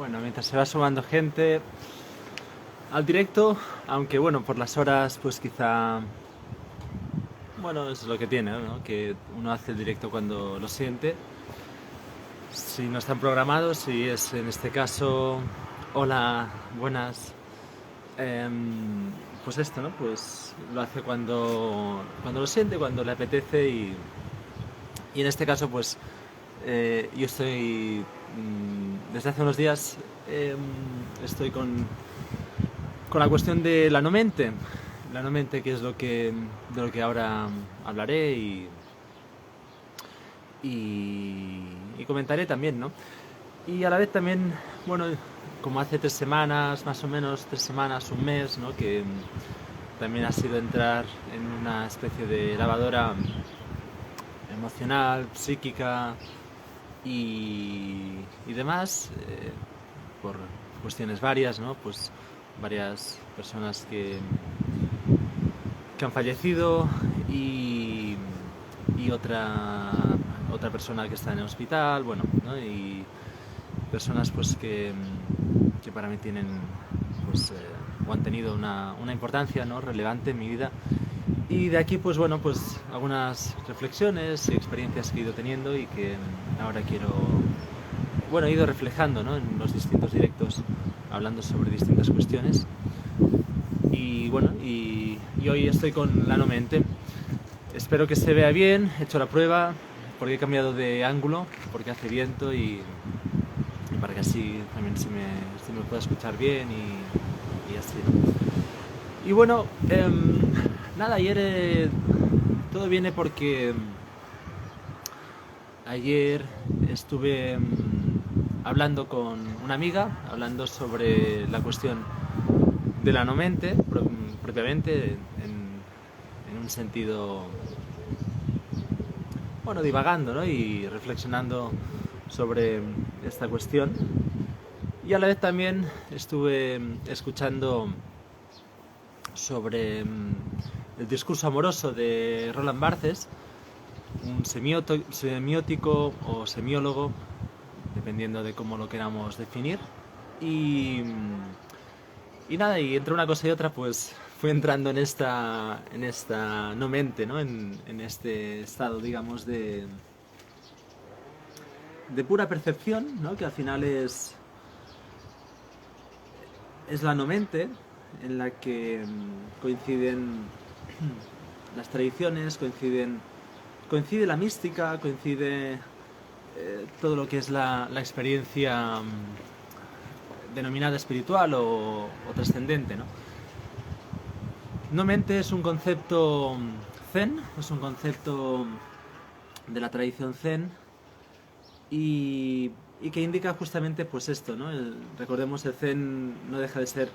Bueno, mientras se va sumando gente al directo, aunque bueno, por las horas pues quizá, bueno, es lo que tiene, ¿no? Que uno hace el directo cuando lo siente. Si no están programados, si es en este caso, hola, buenas, pues esto, ¿no? Pues lo hace cuando lo siente, cuando le apetece y en este caso pues yo estoy desde hace unos días estoy con la cuestión de la no mente. La no mente, que es de lo que ahora hablaré y comentaré también, ¿no? Y a la vez también, bueno, como hace 3 semanas, más o menos, 3 semanas, un mes, ¿no? Que también ha sido entrar en una especie de lavadora emocional, psíquica y demás, por cuestiones varias, ¿no? Pues varias personas que han fallecido y otra persona que está en el hospital, bueno, ¿no? Y personas pues que para mí tienen pues o han tenido una importancia, ¿no? Relevante en mi vida. Y de aquí pues bueno, pues algunas reflexiones y experiencias que he ido teniendo y que ahora quiero, bueno, he ido reflejando, ¿no? En los distintos directos, hablando sobre distintas cuestiones. Y bueno, y hoy estoy con la no mente. Espero que se vea bien, he hecho la prueba, porque he cambiado de ángulo, porque hace viento y para que así también se me pueda escuchar bien y así, ¿no? Y bueno, nada, ayer todo viene porque ayer estuve hablando con una amiga, hablando sobre la cuestión de la no mente, propiamente, en un sentido, bueno, divagando, ¿no? Y reflexionando sobre esta cuestión. Y a la vez también estuve escuchando sobre el discurso amoroso de Roland Barthes, un semiótico o semiólogo, dependiendo de cómo lo queramos definir. Y, y nada, y entre una cosa y otra, pues fui entrando en esta no mente, ¿no? En este estado, digamos, de pura percepción, ¿no? Que al final es la no mente en la que coinciden las tradiciones, coincide la mística, coincide todo lo que es la experiencia denominada espiritual o trascendente, ¿no? No mente es un concepto zen, es un concepto de la tradición zen y que indica justamente pues esto, ¿no? Recordemos, el zen no deja de ser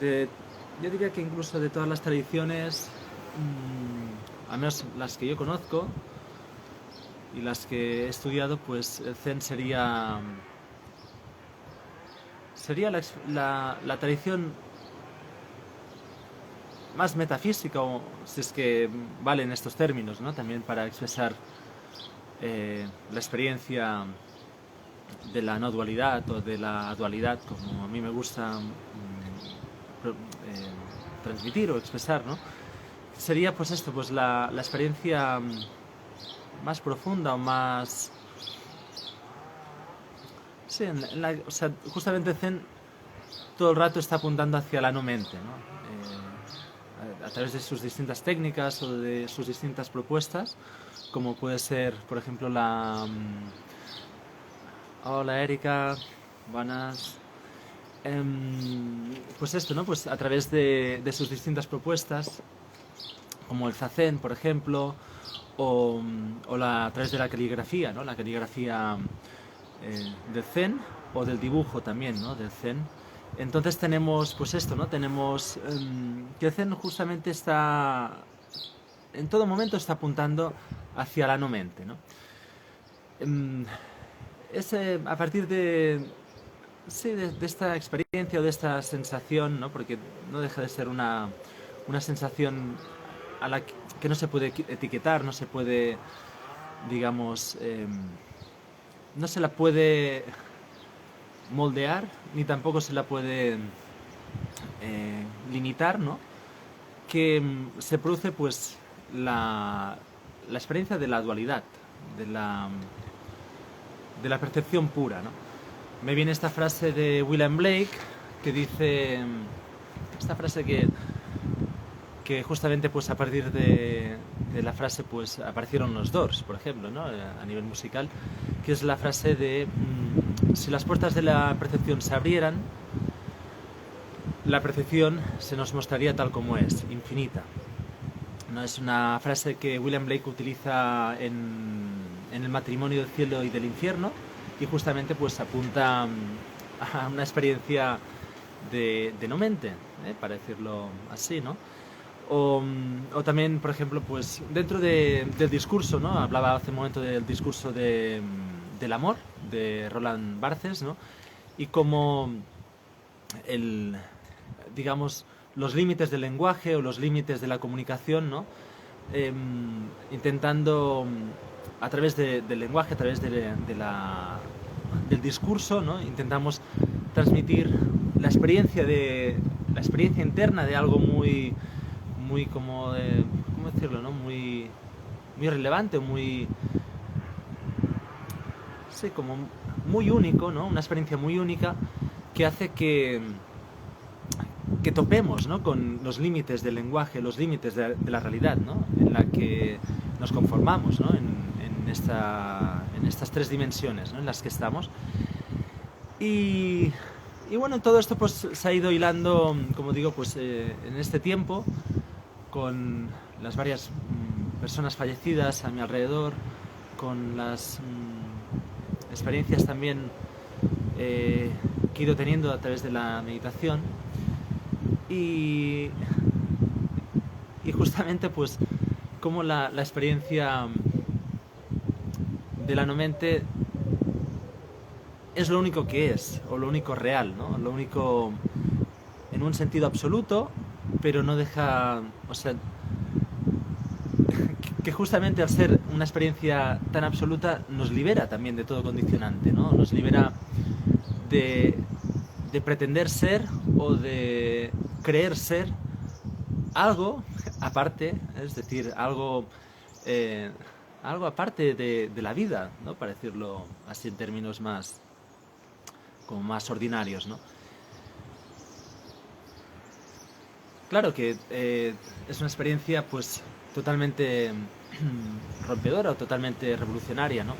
de, yo diría que incluso de todas las tradiciones, al menos las que yo conozco y las que he estudiado, pues el zen sería la tradición más metafísica, o si es que valen estos términos, ¿no? También para expresar la experiencia de la no dualidad o de la dualidad, como a mí me gusta transmitir o expresar, ¿no? Sería pues esto, pues la experiencia más profunda o más... Sí, o sea, justamente Zen todo el rato está apuntando hacia la no mente, ¿no? A través de sus distintas técnicas o de sus distintas propuestas, como puede ser, por ejemplo, Hola Erika, buenas. Pues esto, ¿no? Pues a través de sus distintas propuestas, como el zazen, por ejemplo, a través de la caligrafía, ¿no? La caligrafía del zen o del dibujo también, ¿no? Del zen. Entonces tenemos, pues esto, ¿no? Tenemos que el zen justamente en todo momento está apuntando hacia la no mente, ¿no? Es a partir sí, de esta experiencia o de esta sensación, ¿no? Porque no deja de ser una sensación a la que no se puede etiquetar, no se puede, digamos, no se la puede moldear, ni tampoco se la puede limitar, ¿no? Que se produce pues la experiencia de la dualidad, de la percepción pura, ¿no? Me viene esta frase de William Blake que dice, esta frase que justamente pues a partir de la frase pues aparecieron los Doors, por ejemplo, ¿no? A nivel musical, que es la frase de si las puertas de la percepción se abrieran, la percepción se nos mostraría tal como es, infinita. ¿No? Es una frase que William Blake utiliza en el matrimonio del cielo y del infierno, y justamente pues apunta a una experiencia de no mente, para decirlo así, ¿no? O también, por ejemplo, pues dentro del discurso, ¿no? Hablaba hace un momento del discurso del amor, de Roland Barthes, ¿no? Y cómo digamos, los límites del lenguaje o los límites de la comunicación, ¿no? Intentando, a través del lenguaje, a través del discurso, ¿no? Intentamos transmitir la experiencia interna de algo muy como ¿cómo decirlo, no? Muy relevante, sí, como muy único, ¿no? Una experiencia muy única que hace que topemos, ¿no? Con los límites del lenguaje, los límites de la realidad, ¿no? En la que nos conformamos, ¿no? En estas tres dimensiones, ¿no? En las que estamos. Y bueno, todo esto pues se ha ido hilando, como digo, pues en este tiempo, con las varias personas fallecidas a mi alrededor, con las experiencias también que he ido teniendo a través de la meditación. Y justamente pues como la experiencia de la no mente es lo único que es, o lo único real, ¿no? Lo único en un sentido absoluto, pero no deja, o sea, que justamente al ser una experiencia tan absoluta nos libera también de todo condicionante, ¿no? Nos libera de pretender ser o de creer ser algo aparte, es decir, algo aparte de la vida, ¿no? Para decirlo así en términos más ordinarios, ¿no? Claro que es una experiencia pues totalmente rompedora o totalmente revolucionaria, ¿no?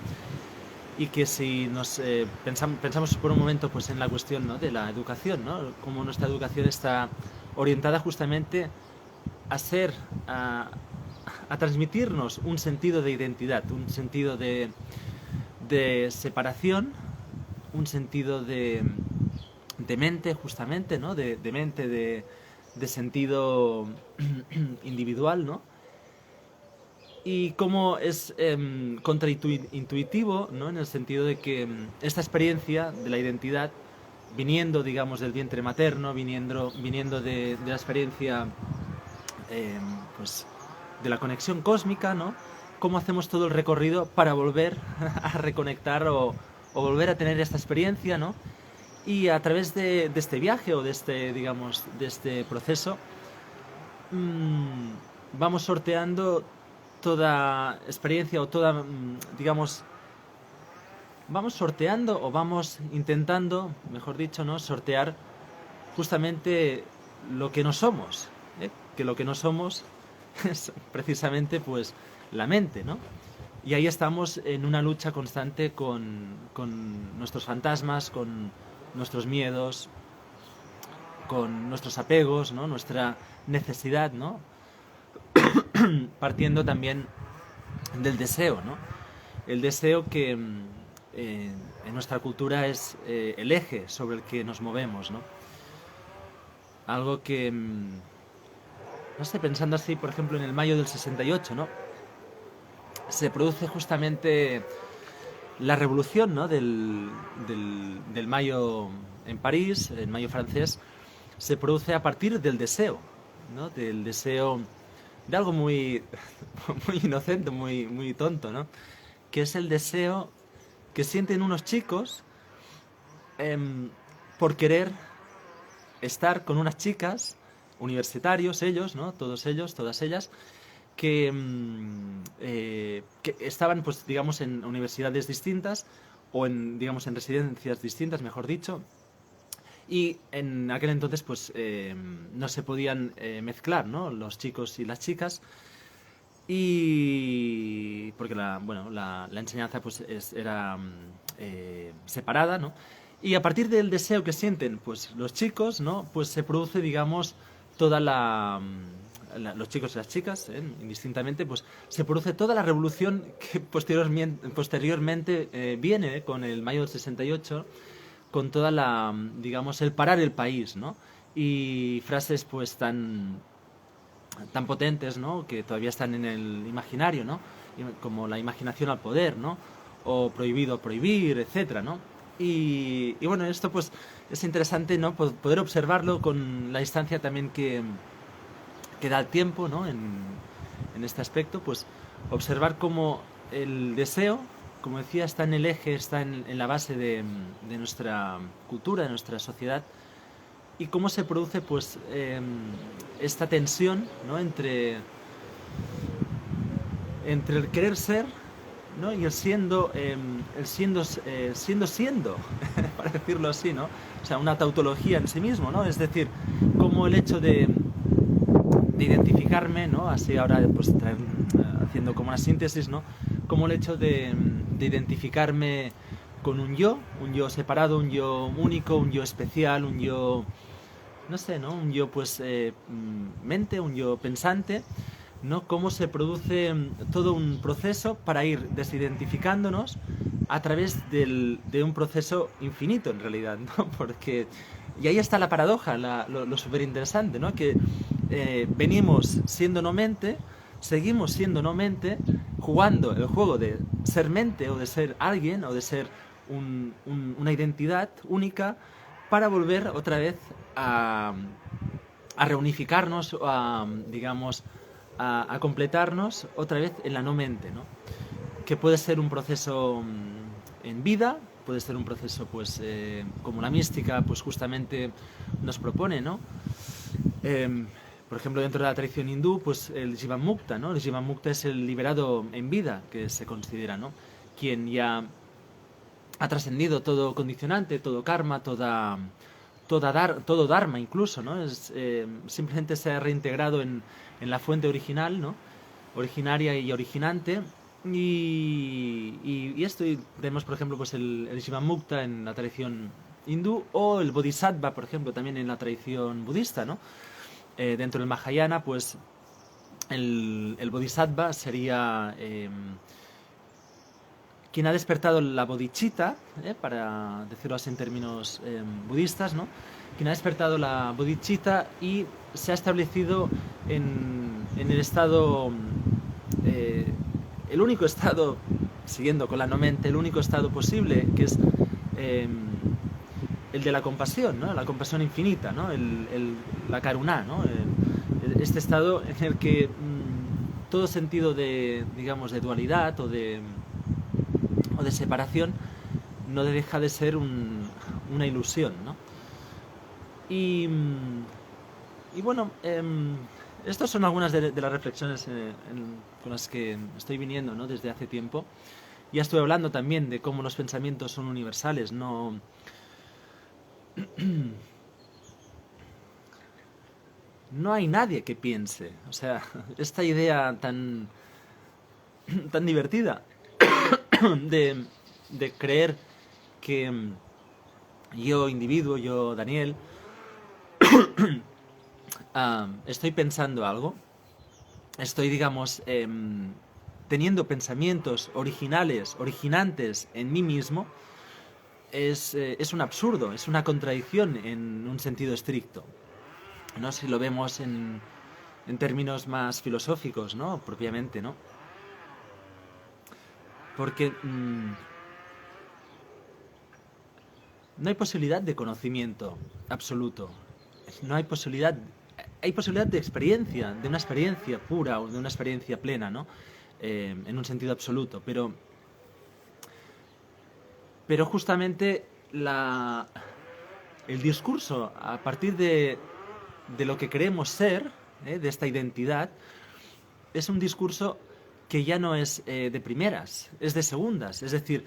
Y que si nos pensamos por un momento pues en la cuestión, ¿no? De la educación, ¿no? Cómo nuestra educación está orientada justamente a transmitirnos un sentido de identidad, un sentido de separación, un sentido de mente justamente, ¿no? De mente, de sentido individual, ¿no? Y cómo es contraintuitivo, ¿no? En el sentido de que esta experiencia de la identidad, viniendo, digamos, del vientre materno, viniendo de la experiencia pues de la conexión cósmica, ¿no? Cómo hacemos todo el recorrido para volver a reconectar o volver a tener esta experiencia, ¿no? Y a través de este viaje o de este proceso vamos sorteando toda experiencia o toda, digamos, vamos sorteando o vamos intentando, mejor dicho, ¿no? Sortear justamente lo que no somos, ¿eh? Que lo que no somos es precisamente pues la mente, ¿no? Y ahí estamos en una lucha constante con nuestros fantasmas, con nuestros miedos, con nuestros apegos, ¿no? Nuestra necesidad, ¿no? Partiendo también del deseo, ¿no? El deseo que en nuestra cultura es el eje sobre el que nos movemos, ¿no? Algo que, no sé, pensando así, por ejemplo, en el mayo del 68, ¿no? Se produce justamente la revolución, ¿no? del mayo en París, el mayo francés, se produce a partir del deseo, ¿no? Del deseo de algo muy inocente, muy tonto, ¿no? Que es el deseo que sienten unos chicos por querer estar con unas chicas, universitarios ellos, ¿no? Todos ellos, todas ellas, que estaban, pues, digamos, en universidades distintas o en, digamos, en residencias distintas, mejor dicho, y en aquel entonces, pues, no se podían mezclar, ¿no? Los chicos y las chicas, y porque la enseñanza, pues, era separada, ¿no? Y a partir del deseo que sienten, pues, los chicos, ¿no? Pues se produce, digamos, toda los chicos y las chicas, indistintamente, pues se produce toda la revolución que posteriormente viene con el mayo del 68, con toda digamos, el parar el país, ¿no? Y frases, pues, tan potentes, ¿no? Que todavía están en el imaginario, ¿no? Como la imaginación al poder, ¿no? O prohibido prohibir, etcétera, ¿no? Y bueno, esto, pues, es interesante, ¿no? Poder observarlo con la distancia también que da el tiempo, ¿no? En este aspecto, pues observar cómo el deseo, como decía, está en el eje, está en la base de nuestra cultura, de nuestra sociedad, y cómo se produce, pues, esta tensión, ¿no? Entre el querer ser, ¿no? Y siendo, para decirlo así, ¿no? O sea, una tautología en sí mismo, ¿no? Es decir, como el hecho de identificarme, ¿no? Así ahora, pues, haciendo como una síntesis, ¿no? Como el hecho de identificarme con un yo separado, un yo único, un yo especial, un yo, no sé, ¿no? Un yo, pues, mente, un yo pensante, ¿no? Cómo se produce todo un proceso para ir desidentificándonos a través de un proceso infinito, en realidad, ¿no? Porque, y ahí está la paradoja, lo súper interesante, ¿no? Que venimos siendo no mente, seguimos siendo no mente, jugando el juego de ser mente o de ser alguien o de ser una identidad única, para volver otra vez a reunificarnos, digamos, a completarnos otra vez en la no mente, ¿no? Que puede ser un proceso en vida, puede ser un proceso, pues, como la mística, pues, justamente nos propone, ¿no? Por ejemplo, dentro de la tradición hindú, pues, el Jivamukta, ¿no? El Jivamukta es el liberado en vida, que se considera, ¿no? Quien ya ha trascendido todo condicionante, todo karma, todo dharma incluso, ¿no? Simplemente se ha reintegrado en la fuente original, ¿no? Originaria y originante. Y esto, y vemos, por ejemplo, pues el Jivamukta en la tradición hindú, o el Bodhisattva, por ejemplo, también en la tradición budista, ¿no? Dentro del Mahayana, pues el Bodhisattva sería quien ha despertado la bodhicitta, para decirlo así en términos budistas, ¿no? Quien ha despertado la bodhicitta y se ha establecido en el estado, el único estado, siguiendo con la no mente, el único estado posible, que es el de la compasión, ¿no? La compasión infinita, ¿no? La karuna, ¿no? Este estado en el que todo sentido de, digamos, de dualidad o de separación no deja de ser una ilusión, ¿no? Y bueno, estas son algunas de las reflexiones con las que estoy viniendo, ¿no? Desde hace tiempo. Ya estuve hablando también de cómo los pensamientos son universales, no hay nadie que piense. O sea, esta idea tan divertida de creer que yo, individuo, yo, Daniel, estoy pensando algo, estoy, digamos, teniendo pensamientos originantes en mí mismo, es un absurdo, es una contradicción en un sentido estricto, ¿no? Si lo vemos en términos más filosóficos, ¿no? Propiamente, ¿no? Porque no hay posibilidad de conocimiento absoluto. No hay posibilidad. Hay posibilidad de experiencia, de una experiencia pura o de una experiencia plena, ¿no? En un sentido absoluto. Pero justamente el discurso a partir de lo que queremos ser, de esta identidad, es un discurso que ya no es de primeras, es de segundas, es decir,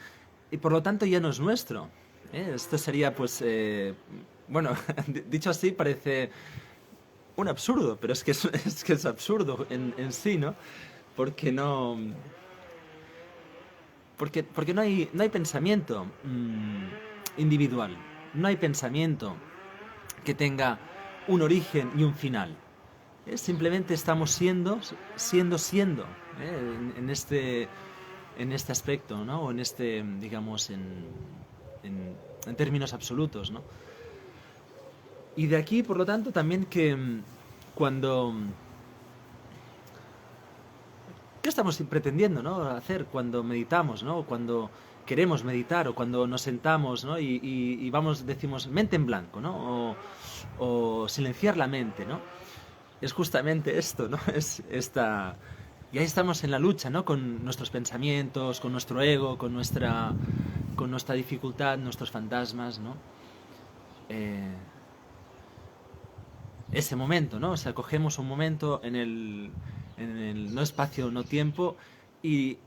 y por lo tanto ya no es nuestro. Esto sería, pues, bueno, dicho así parece un absurdo, pero es que es absurdo en sí, ¿no? Porque no... Porque no hay pensamiento individual, no hay pensamiento que tenga un origen y un final. Simplemente estamos siendo, en este aspecto, ¿no? O en este, digamos, en términos absolutos, ¿no? Y de aquí, por lo tanto, también que cuando... ¿Qué estamos pretendiendo, ¿no? Hacer cuando meditamos, ¿no? Cuando queremos meditar o cuando nos sentamos, ¿no? Y vamos, decimos, mente en blanco, ¿no? O silenciar la mente, ¿no? Es justamente esto, ¿no? Es esta... Y ahí estamos en la lucha, ¿no? Con nuestros pensamientos, con nuestro ego, con nuestra dificultad, nuestros fantasmas, ¿no? Ese momento, ¿no? O sea, cogemos un momento en el no espacio, no tiempo, y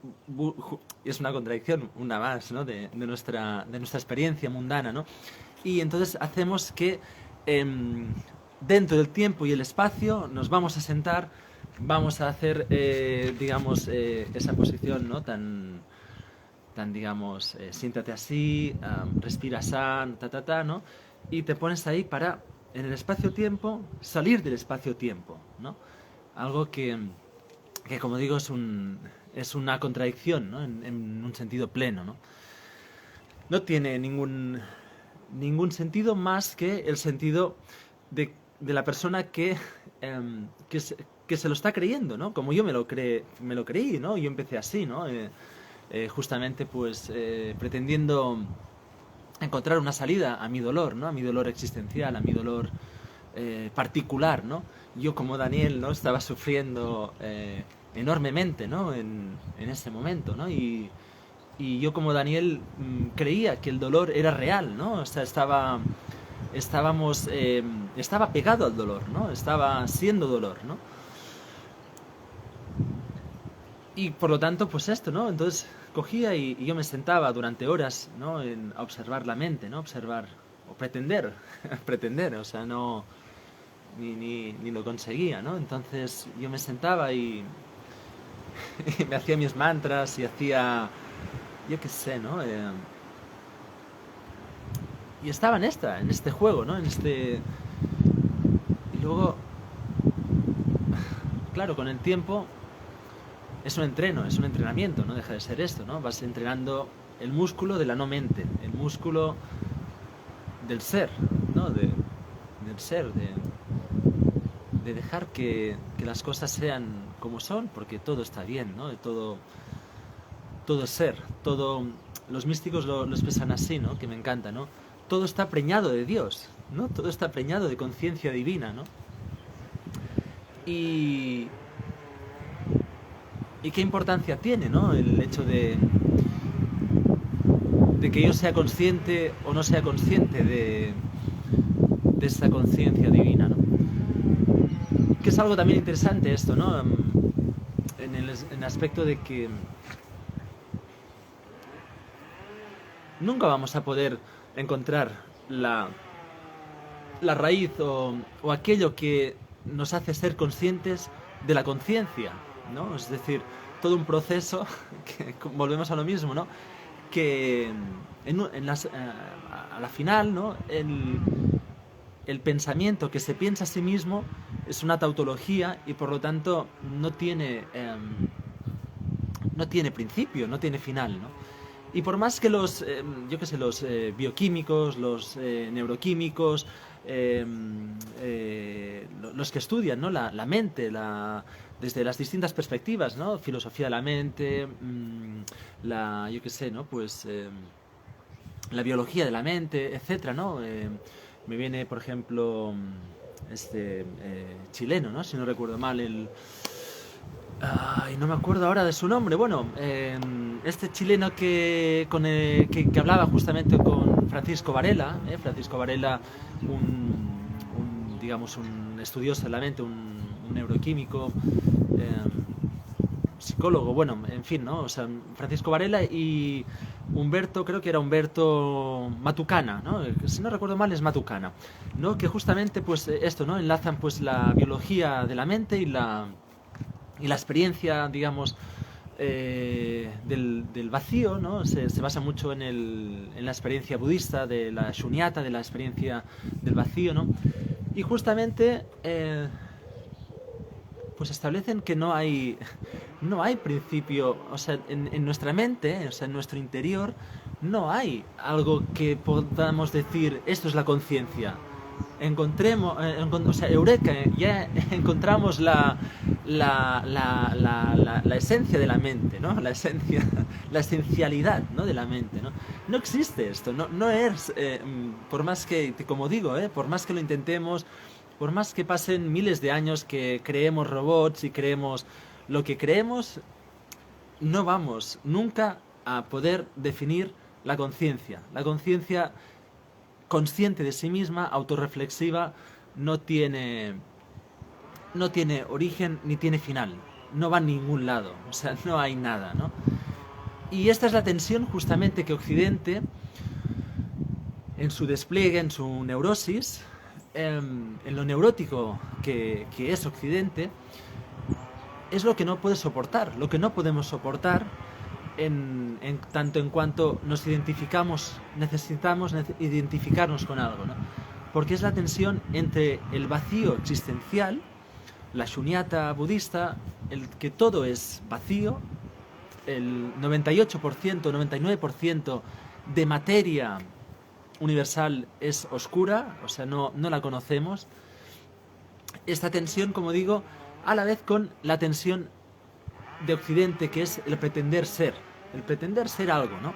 es una contradicción, una más, ¿no? de nuestra experiencia mundana, ¿no? Y entonces hacemos que dentro del tiempo y el espacio nos vamos a sentar, vamos a hacer, digamos, esa posición, ¿no? Tan digamos, siéntate así, respira san, ¿no? Y te pones ahí para, en el espacio-tiempo, salir del espacio-tiempo, ¿no? Algo que como digo, es una contradicción, ¿no? En un sentido pleno, ¿no? No tiene ningún sentido más que el sentido de la persona que se lo está creyendo, ¿no? Como yo me lo creí, ¿no? Yo empecé así, ¿no? Justamente, pues, pretendiendo encontrar una salida a mi dolor, ¿no? A mi dolor existencial, a mi dolor particular, ¿no? Yo, como Daniel, ¿no? Estaba sufriendo enormemente, ¿no? En ese momento, ¿no? Y yo, como Daniel, creía que el dolor era real, ¿no? O sea, estaba pegado al dolor, ¿no? Estaba siendo dolor, ¿no? Y por lo tanto, pues esto, ¿no? Entonces cogía y yo me sentaba durante horas, ¿no? A observar la mente, ¿no? Observar, o pretender, o sea, no... Ni lo conseguía, ¿no? Entonces yo me sentaba y me hacía mis mantras y hacía, yo qué sé, ¿no? Y estaba en este juego, ¿no? Y luego, claro, con el tiempo es un entrenamiento, no deja de ser esto, ¿no? Vas entrenando el músculo de la no mente, el músculo del ser, ¿no? Del ser, de dejar que las cosas sean como son, porque todo está bien, ¿no? Todo es ser, todo... Los místicos lo expresan así, ¿no? Que me encanta, ¿no? Todo está preñado de Dios, ¿no? Todo está preñado de conciencia divina, ¿no? Y qué importancia tiene, ¿no? El hecho de que yo sea consciente o no sea consciente de esa conciencia divina, ¿no? Que es algo también interesante esto, ¿no? En el aspecto de que nunca vamos a poder encontrar la raíz o aquello que nos hace ser conscientes de la conciencia, ¿no? Es decir, todo un proceso, que volvemos a lo mismo, ¿no? Que a la final, ¿no? El pensamiento que se piensa a sí mismo es una tautología y por lo tanto no tiene principio, no tiene final, ¿no? Y por más que los bioquímicos, los neuroquímicos, los que estudian, ¿no? la mente, desde las distintas perspectivas, ¿no? Filosofía de la mente, ¿no? Pues la biología de la mente, etcétera, ¿no? Me viene, por ejemplo, chileno, ¿no? Si no recuerdo mal, no me acuerdo ahora de su nombre. Bueno, este chileno que hablaba justamente con Francisco Varela, digamos, un estudioso de la mente, un neuroquímico, psicólogo, bueno, en fin, ¿no? O sea, Francisco Varela y Humberto, creo que era Humberto Matucana, ¿no? Si no recuerdo mal es Matucana, ¿no? Que justamente, pues, esto, ¿no? Enlazan, pues, la biología de la mente y la experiencia, digamos, del vacío, ¿no? Se basa mucho en la experiencia budista, de la shunyata, de la experiencia del vacío, ¿no? Y justamente pues establecen que no hay principio, o sea, en nuestra mente, o sea, en nuestro interior, no hay algo que podamos decir, esto es la conciencia. O sea, eureka, ya encontramos la esencia de la mente, ¿no? La esencialidad, ¿no? De la mente, ¿no? No existe esto, no es, por más que, como digo, por más que lo intentemos, por más que pasen miles de años que creemos robots y creemos lo que creemos, no vamos nunca a poder definir la conciencia. La conciencia consciente de sí misma, autorreflexiva, no tiene origen ni tiene final. No va a ningún lado, o sea, no hay nada, ¿no? Y esta es la tensión justamente que Occidente, en su despliegue, en su neurosis, en lo neurótico que es Occidente, es lo que no puede soportar, lo que no podemos soportar en tanto en cuanto nos necesitamos identificarnos con algo, ¿no? Porque es la tensión entre el vacío existencial, la shunyata budista, el que todo es vacío, el 98%, 99% de materia universal es oscura, o sea, no la conocemos. Esta tensión, como digo, a la vez con la tensión de Occidente, que es el pretender ser algo, ¿no?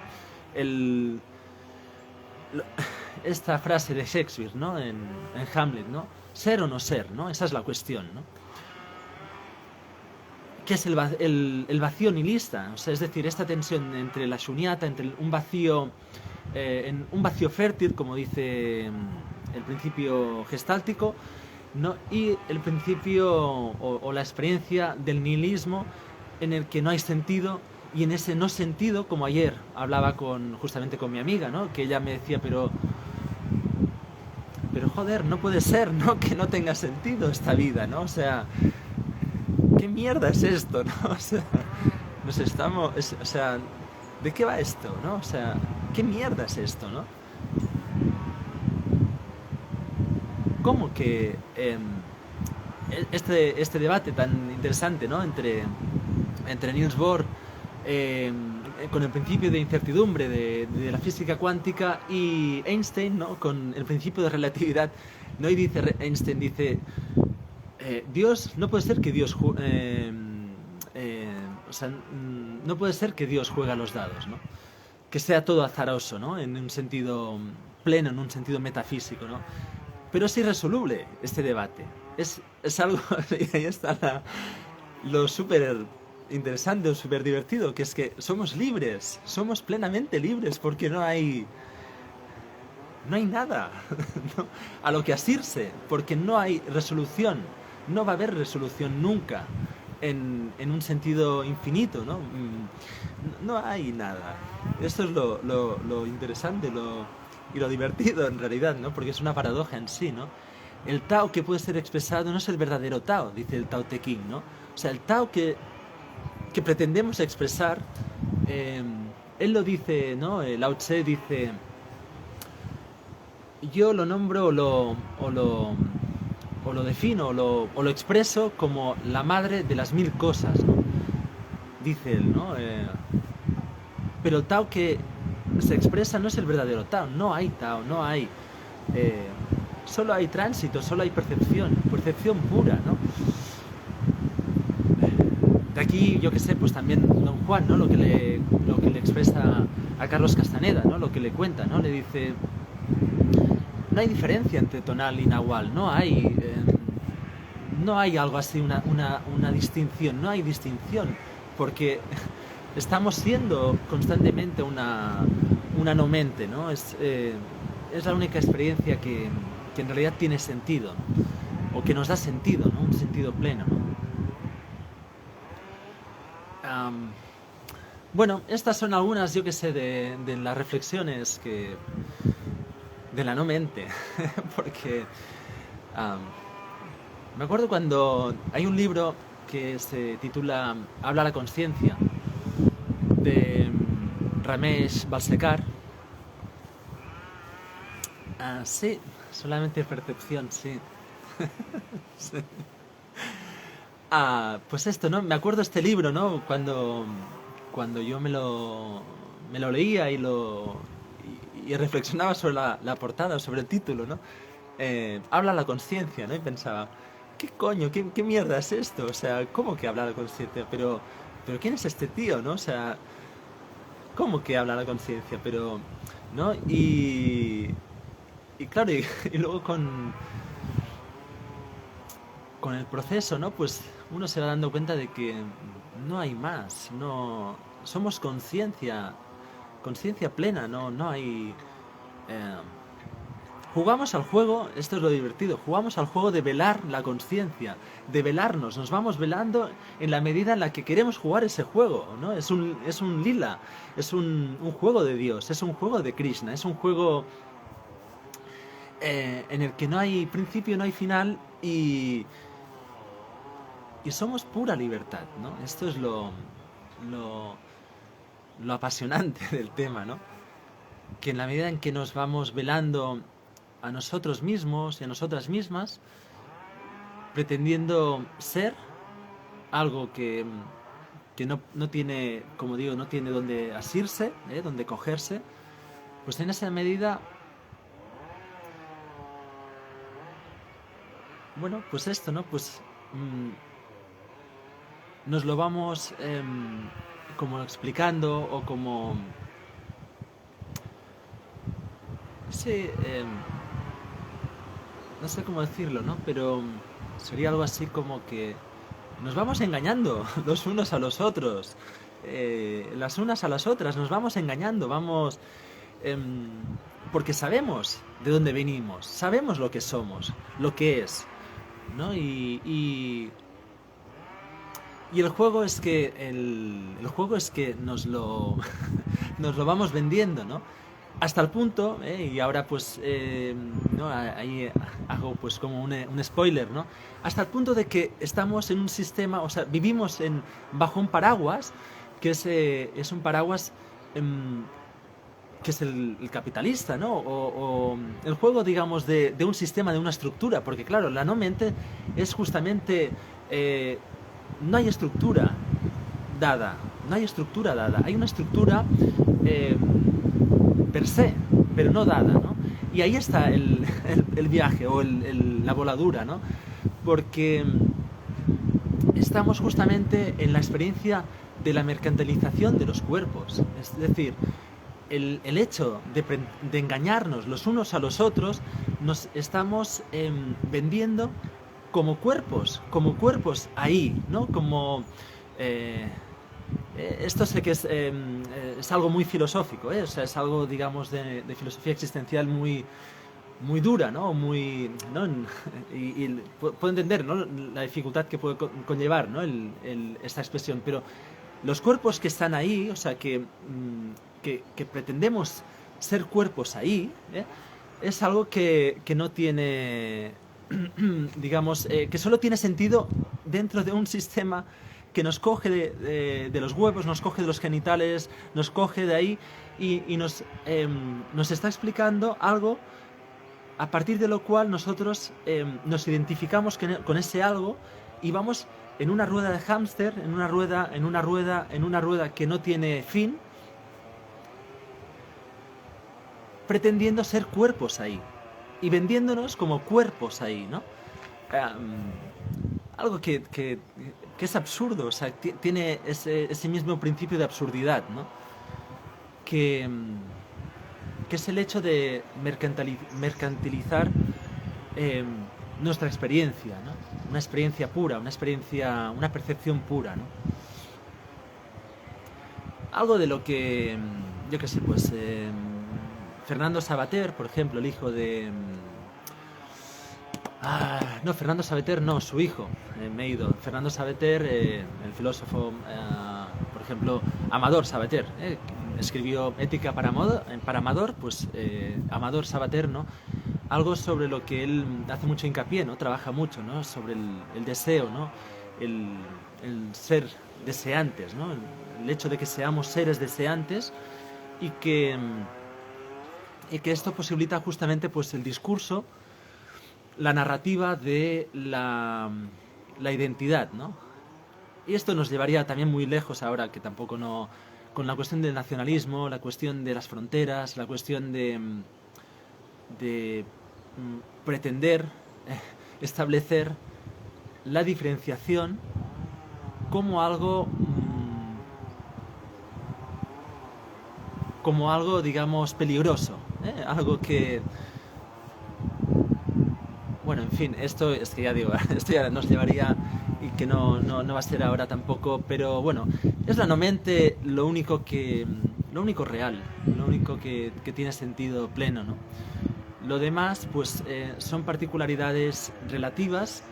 Esta frase de Shakespeare, ¿no? En Hamlet, ¿no? Ser o no ser, ¿no? Esa es la cuestión, ¿no? ¿Qué es el vacío nihilista? O sea, es decir, esta tensión entre la shunyata, entre un vacío fértil, como dice el principio gestáltico, ¿no? Y el principio o la experiencia del nihilismo, en el que no hay sentido, y en ese no sentido, como ayer hablaba justamente con mi amiga, ¿no? Que ella me decía, pero joder, no puede ser, ¿no? Que no tenga sentido esta vida, ¿no? O sea, ¿qué mierda es esto, no? O sea, o sea, ¿de qué va esto, no? O sea, ¿qué mierda es esto, no? ¿Cómo que este debate tan interesante, ¿no? Entre Niels Bohr, con el principio de incertidumbre de la física cuántica, y Einstein, ¿no? Con el principio de relatividad, ¿no? Y dice Einstein, Dios, no puede ser que Dios o sea, no puede ser que Dios juegue a los dados, ¿no? Que sea todo azaroso, ¿no? En un sentido pleno, en un sentido metafísico, ¿no? Pero es irresoluble este debate. Es algo, y ahí está lo súper interesante o súper divertido, que es que somos libres, somos plenamente libres, porque no hay nada ¿no? A lo que asirse, porque no hay resolución, no va a haber resolución nunca en un sentido infinito, ¿no? No hay nada. Esto es lo interesante, y lo divertido en realidad, ¿no? Porque es una paradoja en sí, ¿no? El Tao que puede ser expresado no es el verdadero Tao, dice el Tao Te Ching, ¿no? O sea, el Tao que pretendemos expresar, él lo dice, ¿no? Lao Tse dice, yo lo nombro o lo defino o lo expreso como la madre de las 1000 cosas, ¿no? Dice él, ¿no? Pero el Tao que se expresa no es el verdadero Tao, no hay Tao, no hay... solo hay tránsito, solo hay percepción pura, ¿no? De aquí, yo qué sé, pues también Don Juan, ¿no? Lo que le expresa a Carlos Castaneda, ¿no? Lo que le cuenta, ¿no? Le dice, no hay diferencia entre tonal y nahual, no hay algo así, una distinción, no hay distinción, porque estamos siendo constantemente una una no mente, ¿no? Es la única experiencia que en realidad tiene sentido, ¿no? O que nos da sentido, ¿no? Un sentido pleno, ¿no? Bueno, estas son algunas, yo que sé, de las reflexiones de la no mente, porque me acuerdo cuando hay un libro que se titula Habla la conciencia, de Ramesh Balsekar. Sí, solamente percepción, sí. Sí. Pues esto, ¿no? Me acuerdo este libro, ¿no? Cuando yo me lo leía y reflexionaba sobre la portada, sobre el título, ¿no? Habla la conciencia, ¿no? Y pensaba, ¿qué coño? ¿Qué mierda es esto? O sea, ¿cómo que habla la conciencia? Pero ¿quién es este tío, no? O sea, ¿cómo que habla la conciencia? Pero, ¿no? Y claro, y luego con el proceso, ¿no? Pues uno se va dando cuenta de que no hay más, no somos conciencia, conciencia plena, no hay. eh, Jugamos al juego, esto es lo divertido, jugamos al juego de velar la conciencia, de velarnos, nos vamos velando en la medida en la que queremos jugar ese juego, ¿no? Es un lila, es un juego de Dios, es un juego de Krishna, es un juego en el que no hay principio, no hay final y somos pura libertad, ¿no? Esto es lo, lo apasionante del tema, ¿no? Que en la medida en que nos vamos velando a nosotros mismos y a nosotras mismas, pretendiendo ser algo que no tiene, como digo, no tiene donde asirse, donde cogerse, pues en esa medida, bueno, pues esto, ¿no? Pues nos lo vamos como explicando o como... Sí, no sé cómo decirlo, ¿no? Pero sería algo así como que nos vamos engañando los unos a los otros, las unas a las otras, nos vamos engañando, vamos... em, porque sabemos de dónde venimos, sabemos lo que somos, lo que es, ¿no? Y el juego es que el juego es que nos lo vamos vendiendo, ¿no? Hasta el punto, y ahora pues ¿no? Ahí hago pues como un spoiler, ¿no? Hasta el punto de que estamos en un sistema, o sea, vivimos bajo un paraguas que es un paraguas que es el capitalista, ¿no? O el juego, digamos, de un sistema, de una estructura, porque claro, la no mente es justamente eh, no hay estructura dada, no hay estructura dada, hay una estructura eh, per se, pero no dada, ¿no? Y ahí está el viaje o la voladura, ¿no? Porque estamos justamente en la experiencia de la mercantilización de los cuerpos, es decir, el hecho de engañarnos los unos a los otros, nos estamos vendiendo como cuerpos ahí, ¿no? Como... eh, esto sé que es algo muy filosófico, ¿eh? O sea, es algo, digamos, de filosofía existencial muy, muy dura, ¿no? Muy, ¿no? Y puedo entender, ¿no? La dificultad que puede conllevar, ¿no? Esta expresión, pero los cuerpos que están ahí, o sea, que pretendemos ser cuerpos ahí, ¿eh? Es algo que no tiene, digamos, que solo tiene sentido dentro de un sistema que nos coge de los huevos, nos coge de los genitales, nos coge de ahí y nos está explicando algo a partir de lo cual nosotros nos identificamos con ese algo y vamos en una rueda de hámster, en una rueda que no tiene fin, pretendiendo ser cuerpos ahí y vendiéndonos como cuerpos ahí, ¿no? Algo que es absurdo, o sea, tiene ese mismo principio de absurdidad, ¿no? Que, que es el hecho de mercantilizar eh, nuestra experiencia, ¿no? Una experiencia pura, una percepción pura, ¿no? Algo de lo que yo qué sé, pues Fernando Savater, por ejemplo, el hijo de... no, Fernando Savater no, su hijo, me he ido. Fernando Savater, el filósofo, por ejemplo, Amador Savater, escribió Ética para Amador, pues Amador Savater, ¿no? Algo sobre lo que él hace mucho hincapié, ¿no? Trabaja mucho, ¿no? Sobre el deseo, ¿no? El, el ser deseantes, ¿no? El hecho de que seamos seres deseantes y que esto posibilita justamente pues el discurso, la narrativa de la identidad, ¿no? Y esto nos llevaría también muy lejos ahora, que tampoco no... con la cuestión del nacionalismo, la cuestión de las fronteras, la cuestión de pretender establecer la diferenciación como algo, digamos, peligroso, algo que, bueno, en fin, esto es que ya digo, esto ya nos llevaría y que no va a ser ahora tampoco, pero bueno, es la no mente lo único real, lo único que tiene sentido pleno, ¿no? Lo demás, pues, son particularidades relativas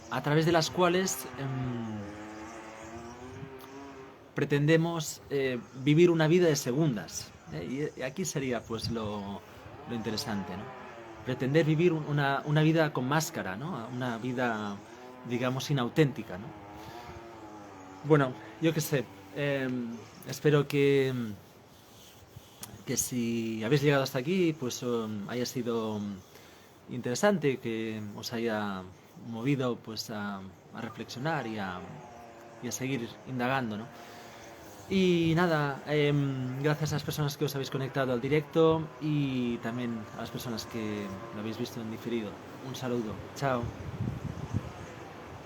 a través de las cuales pretendemos vivir una vida de segundas. Y aquí sería pues lo interesante, ¿no? Pretender vivir una vida con máscara, ¿no? Una vida, digamos, inauténtica, ¿no? Bueno, yo qué sé. Espero que si habéis llegado hasta aquí, pues haya sido interesante, que os haya movido pues a reflexionar y a seguir indagando, ¿no? Y nada, gracias a las personas que os habéis conectado al directo y también a las personas que lo habéis visto en diferido. Un saludo, chao.